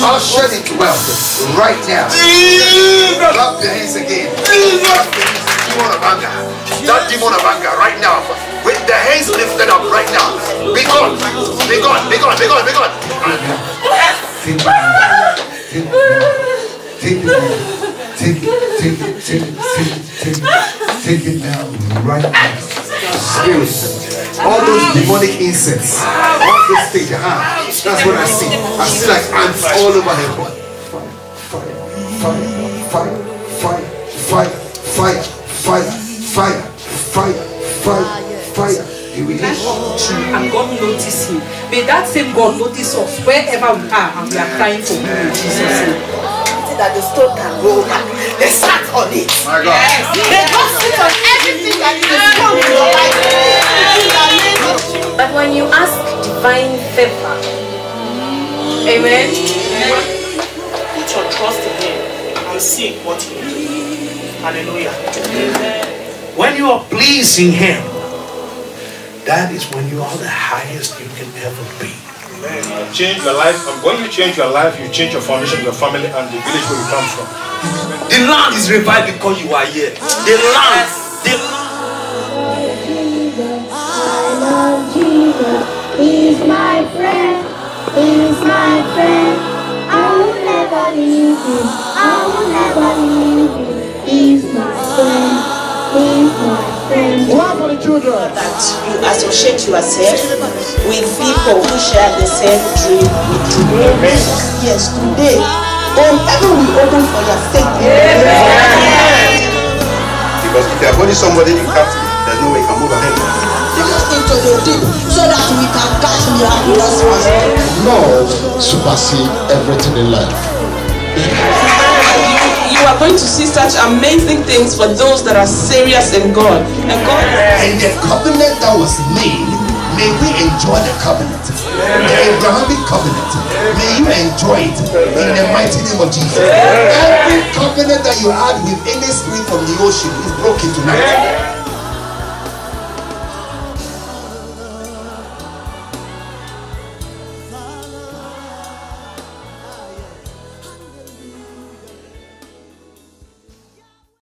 I'll shut it wealth right now. Clap your hands again. Demon of anger. That demon of anger right now. With the hands lifted up right now. Be gone. Be gone. Be gone. Be gone. Be gone. Take it now. Right now. Spirits. All those demonic insects. All those things. That's what I see. I see like ants all over heaven. Fire. Here we go. And God notice you. May that same God notice us wherever we are and we are crying for you in Jesus' name. That the stone can roll back. They sat on it. My God. Yes. They don't sit on everything that is wrong in your life. But when you ask divine favor, amen. Put your trust in Him and see what He will do. Hallelujah. Amen. When you are pleasing Him, that is when you are the highest you can ever be. Amen. Change your life, and when you change your life, you change your foundation, your family, and the village where you come from. The land is revived because you are here. The land. I love Jesus. He's my friend. He's my friend. I will never leave him. I will never leave him. He's my friend. He's my friend. What for the children? That you associate yourself with people who share the same dream with you. Yes, today, heaven will open for your sake. Because if you are holding somebody in captive, there's no way you can move ahead. Into the deep so that we can catch miraculous ones. Love supersedes everything in life. You are going to see such amazing things for those that are serious in God. And the covenant that was made, may we enjoy the covenant. The Abrahamic covenant. May you enjoy it in the mighty name of Jesus. Every covenant that you had with any spirit from the ocean is broken tonight.